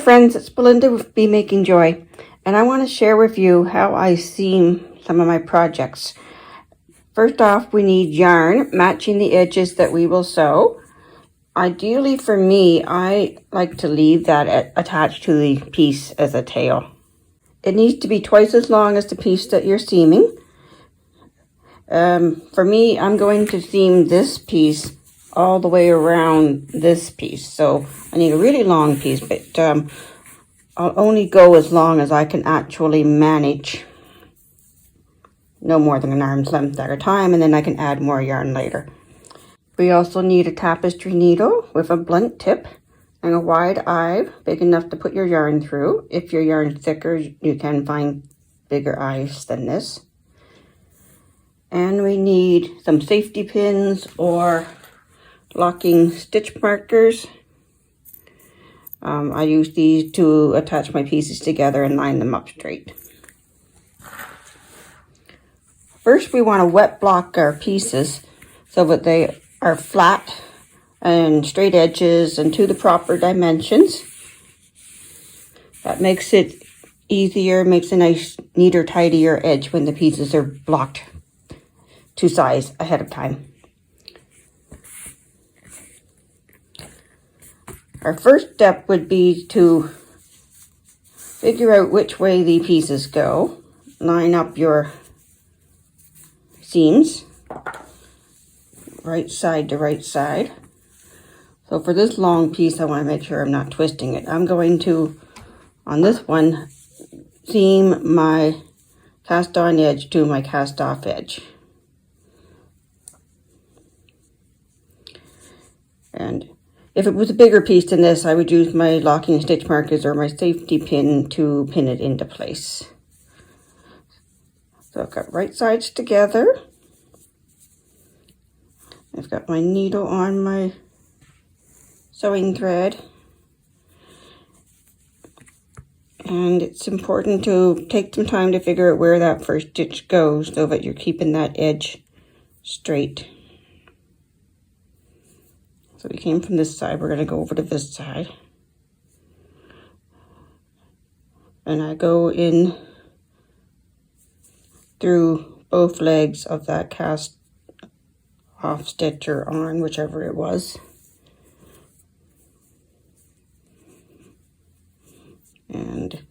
friends, it's Belinda with Be Making Joy, and I want to share with you how I seam some of my projects. First off, we need yarn matching the edges that we will sew. Ideally for me, I like to leave that attached to the piece as a tail. It needs to be twice as long as the piece that you're seaming. For me, I'm going to seam this piece all the way around this piece. So I need a really long piece, but I'll only go as long as I can actually manage. No more than an arm's length at a time, and then I can add more yarn later. We also need a tapestry needle with a blunt tip and a wide eye, big enough to put your yarn through. If your yarn's thicker, you can find bigger eyes than this. And we need some safety pins or locking stitch markers. I use these to attach my pieces together and line them up straight. First, we want to wet block our pieces so that they are flat and straight edges and to the proper dimensions. That makes it easier, makes a nice, neater, tidier edge when the pieces are blocked to size ahead of time. Our first step would be to figure out which way the pieces go. Line up your seams, right side to right side. So for this long piece, I want to make sure I'm not twisting it. I'm going to, on this one, seam my cast on edge to my cast off edge. And if it was a bigger piece than this, I would use my locking stitch markers or my safety pin to pin it into place. So I've got right sides together. I've got my needle on my sewing thread. And it's important to take some time to figure out where that first stitch goes so that you're keeping that edge straight. So we came from this side, we're going to go over to this side. And I go in through both legs of that cast off stitch or on, whichever it was. And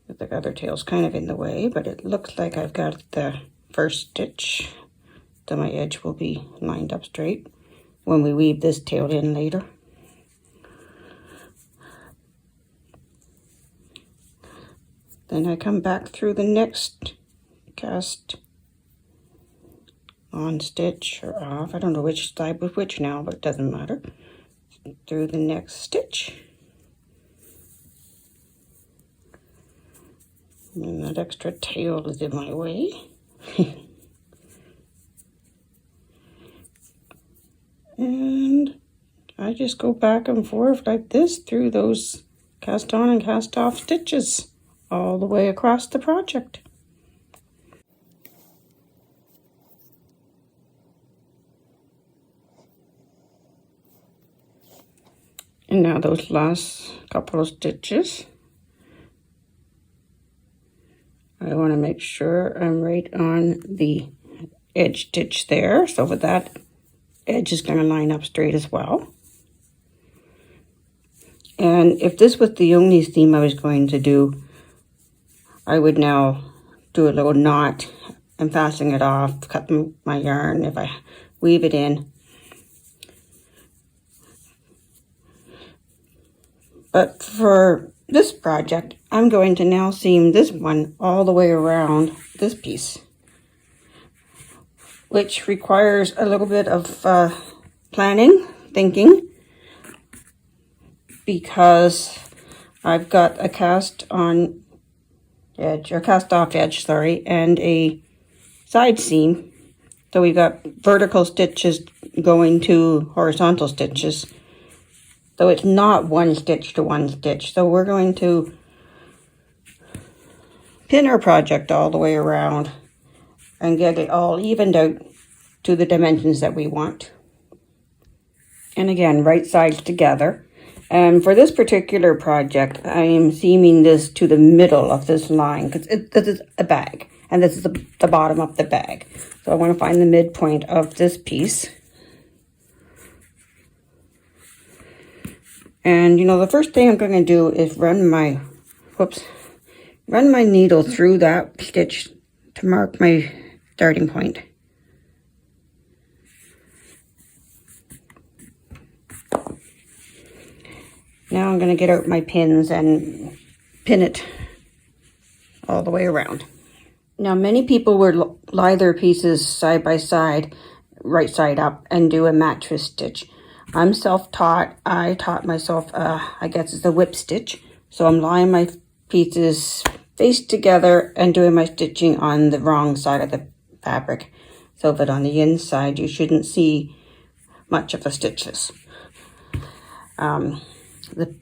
the other tail's kind of in the way, but it looks like I've got the first stitch, so my edge will be lined up straight when we weave this tail in later. Then I come back through the next cast on stitch or off. I don't know which side was which now, but it doesn't matter. Through the next stitch. And that extra tail is in my way. And I just go back and forth like this through those cast on and cast off stitches all the way across the project. And now those last couple of stitches, I want to make sure I'm right on the edge stitch there, so with that edge is going to line up straight as well. And if this was the only seam I was going to do, I would now do a little knot and fasten it off, cut my yarn if I weave it in. But for this project, I'm going to now seam this one all the way around this piece, which requires a little bit of planning, thinking, because I've got a cast on edge, or cast off edge, sorry, and a side seam. So we've got vertical stitches going to horizontal stitches. So it's not one stitch to one stitch. So we're going to pin our project all the way around and get it all evened out to the dimensions that we want. And again, right sides together. And for this particular project, I am seaming this to the middle of this line because this is a bag and this is the bottom of the bag. So I want to find the midpoint of this piece. And the first thing I'm going to do is run my needle through that stitch to mark my starting point. Now I'm going to get out my pins and pin it all the way around. Now many people would lie their pieces side by side, right side up, and do a mattress stitch. I'm self-taught. I taught myself, I guess it's a whip stitch. So I'm lying my pieces face together and doing my stitching on the wrong side of the fabric, so that on the inside you shouldn't see much of the stitches. The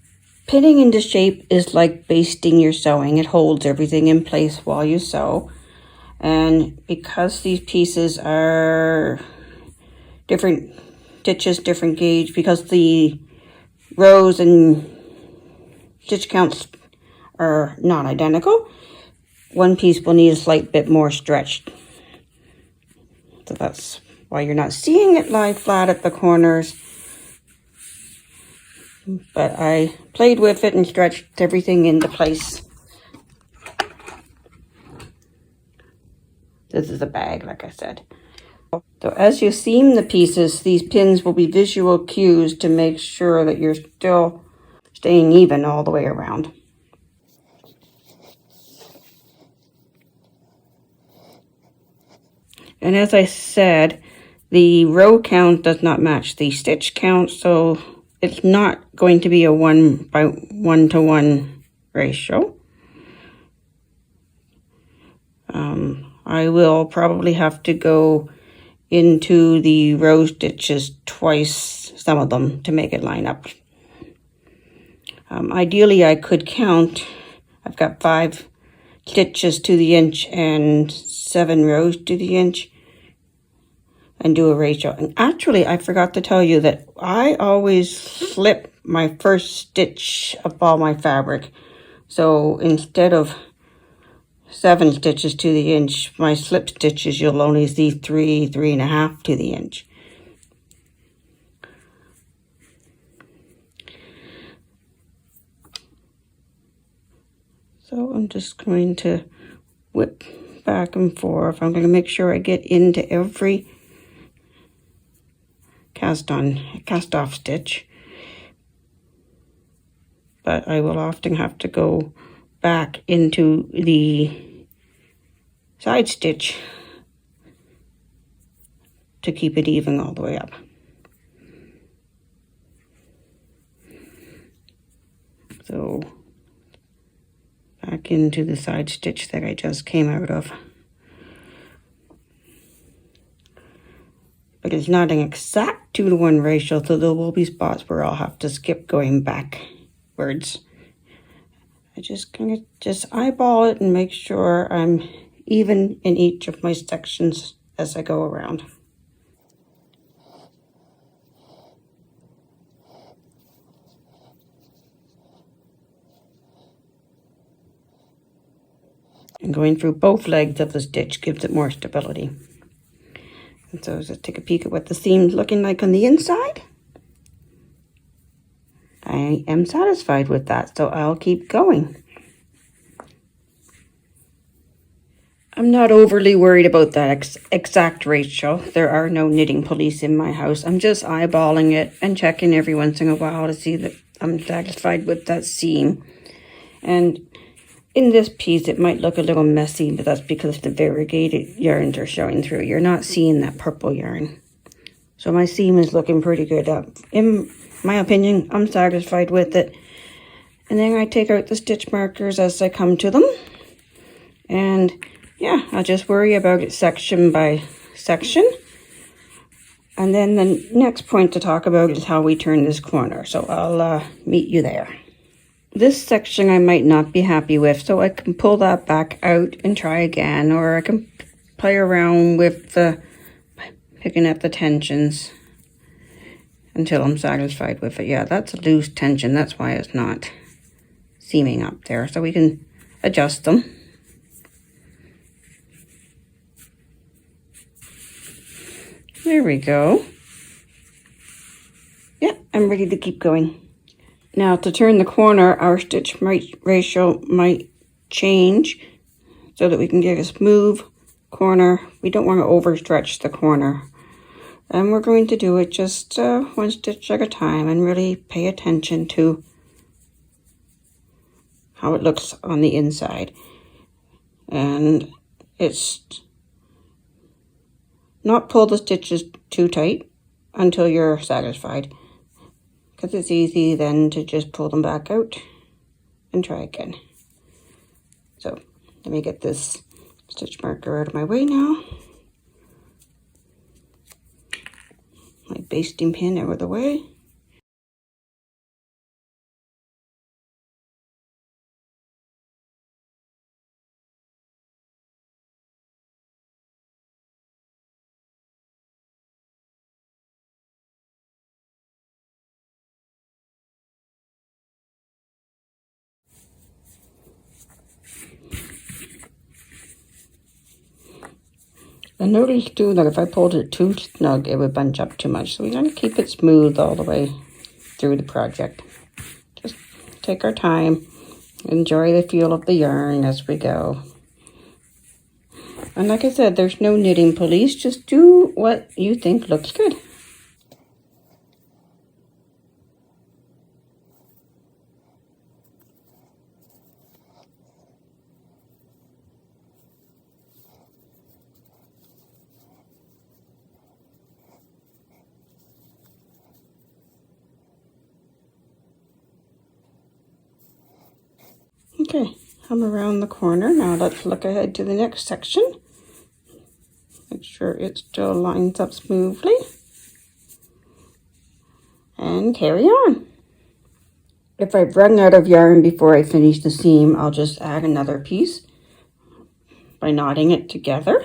pinning into shape is like basting your sewing. It holds everything in place while you sew. And because these pieces are different stitches, different gauge, because the rows and stitch counts are not identical, one piece will need a slight bit more stretched. So that's why you're not seeing it lie flat at the corners. But I played with it and stretched everything into place. This is a bag, like I said. So as you seam the pieces, these pins will be visual cues to make sure that you're still staying even all the way around. And as I said, the row count does not match the stitch count, so it's not going to be a 1:1 ratio. I will probably have to go into the row stitches twice, some of them, to make it line up. Ideally, I could count. I've got 5 stitches to the inch and 7 rows to the inch, and do a ratio. And actually, I forgot to tell you that I always slip my first stitch of all my fabric. So instead of 7 stitches to the inch, my slip stitches, you'll only see 3.5 to the inch. So I'm just going to whip back and forth. I'm going to make sure I get into every cast off stitch, but I will often have to go back into the side stitch to keep it even all the way up. So back into the side stitch that I just came out of. But it's not an exact 2:1 ratio, so there will be spots where I'll have to skip going backwards. I just kind of eyeball it and make sure I'm even in each of my sections as I go around. And going through both legs of the stitch gives it more stability. And so just take a peek at what the seam's looking like on the inside. I am satisfied with that, so I'll keep going. I'm not overly worried about that exact ratio. There are no knitting police in my house. I'm just eyeballing it and checking every once in a while to see that I'm satisfied with that seam. And in this piece, it might look a little messy, but that's because the variegated yarns are showing through. You're not seeing that purple yarn. So my seam is looking pretty good. In my opinion, I'm satisfied with it. And then I take out the stitch markers as I come to them. And yeah, I'll just worry about it section by section. And then the next point to talk about is how we turn this corner. So I'll meet you there. This section I might not be happy with, so I can pull that back out and try again, or I can play around with picking up the tensions. until I'm satisfied with it. Yeah, that's a loose tension. That's why it's not seaming up there. So we can adjust them. There we go. Yeah, I'm ready to keep going. Now to turn the corner, our stitch ratio might change so that we can get a smooth corner. We don't want to overstretch the corner. And we're going to do it just one stitch at a time and really pay attention to how it looks on the inside. And it's not pull the stitches too tight until you're satisfied, because it's easy then to just pull them back out and try again. So let me get this stitch marker out of my way now. My basting pin out of the way. I noticed too that if I pulled it too snug, it would bunch up too much. So we want to keep it smooth all the way through the project. Just take our time, enjoy the feel of the yarn as we go. And like I said, there's no knitting police. Just do what you think looks good. Okay, I'm around the corner. Now let's look ahead to the next section. Make sure it still lines up smoothly. And carry on. If I've run out of yarn before I finish the seam, I'll just add another piece by knotting it together.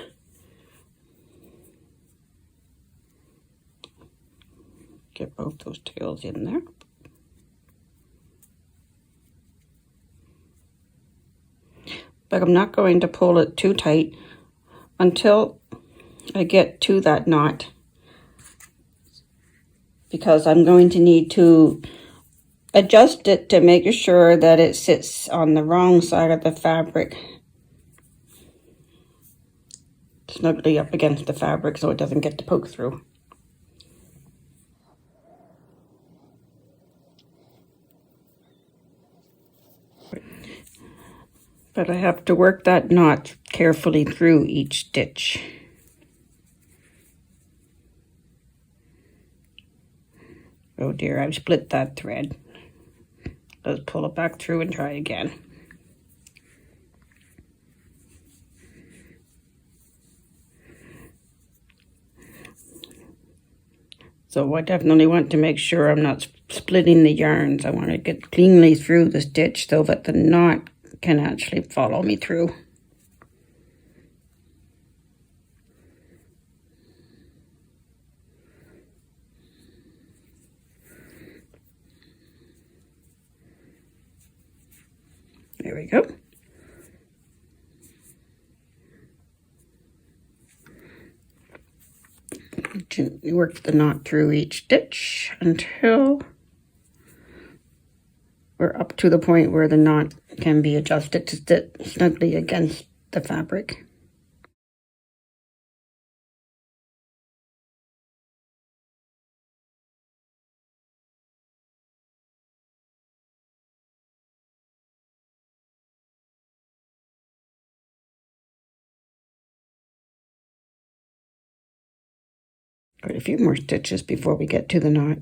Get both those tails in there. But I'm not going to pull it too tight until I get to that knot, because I'm going to need to adjust it to make sure that it sits on the wrong side of the fabric, snugly up against the fabric so it doesn't get to poke through. But I have to work that knot carefully through each stitch. Oh dear, I've split that thread. Let's pull it back through and try again. So I definitely want to make sure I'm not splitting the yarns. I want to get cleanly through the stitch so that the knot can actually follow me through. There we go. Gently work the knot through each stitch until we're up to the point where the knot can be adjusted to sit snugly against the fabric. Got a few more stitches before we get to the knot.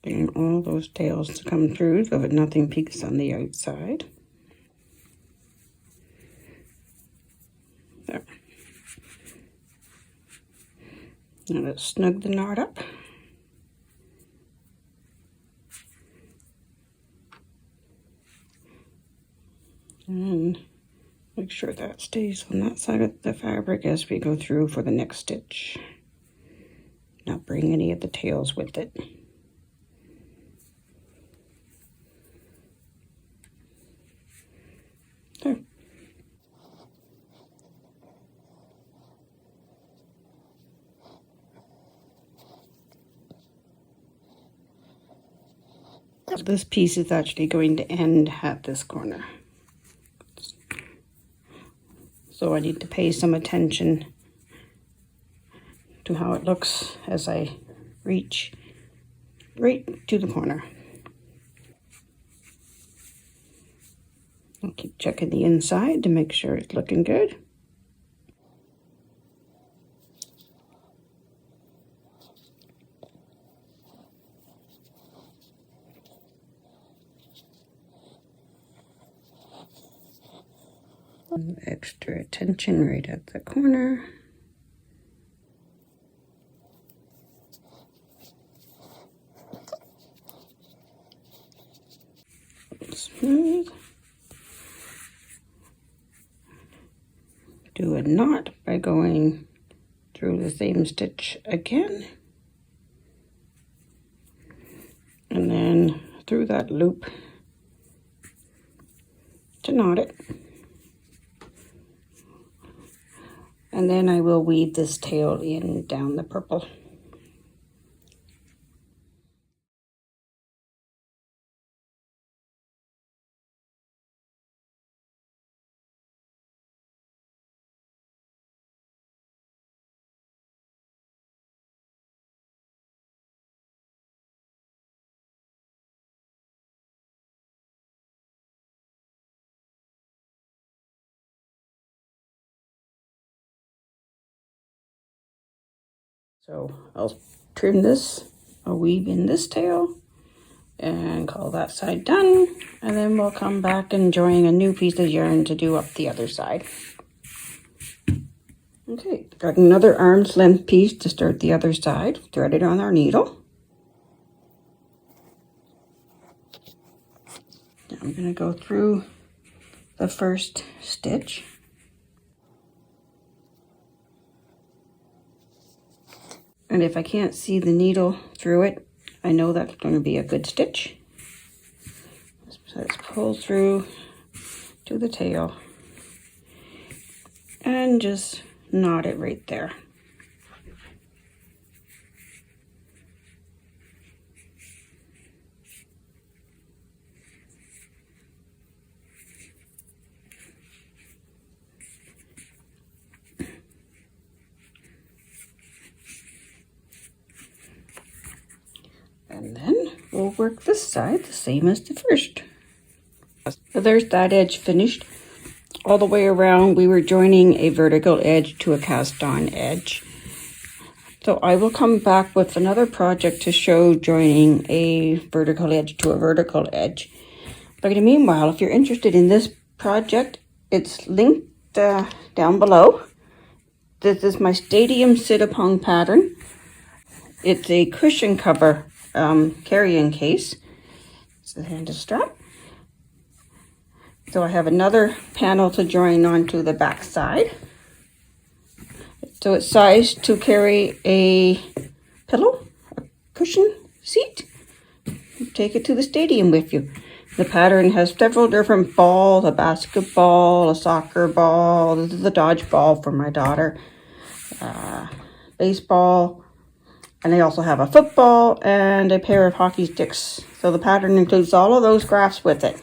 Getting all those tails to come through so that nothing peeks on the outside. Now let's snug the knot up. And make sure that stays on that side of the fabric as we go through for the next stitch. Not bring any of the tails with it. There. This piece is actually going to end at this corner. So I need to pay some attention to how it looks as I reach right to the corner. I'll keep checking the inside to make sure it's looking good. Extra attention right at the corner. Smooth. Do a knot by going through the same stitch again. And then through that loop to knot it. And then I will weave this tail in down the purple. So I'll trim this, I'll weave in this tail and call that side done. And then we'll come back and join a new piece of yarn to do up the other side. Okay, got another arm's length piece to start the other side. Thread it on our needle. Now I'm going to go through the first stitch. And if I can't see the needle through it, I know that's going to be a good stitch. So let's pull through to the tail and just knot it right there. And then we'll work this side the same as the first. So there's that edge finished. All the way around we were joining a vertical edge to a cast on edge. So I will come back with another project to show joining a vertical edge to a vertical edge. But in the meanwhile, if you're interested in this project, it's linked down below. This is my Stadium Sit-a-Pong pattern. It's a cushion cover carrying case. It's the handle strap. So I have another panel to join onto the back side. So it's sized to carry a pillow, a cushion seat. Take it to the stadium with you. The pattern has several different balls, a basketball, a soccer ball. This is a dodgeball for my daughter. Baseball. And they also have a football and a pair of hockey sticks. So the pattern includes all of those graphs with it.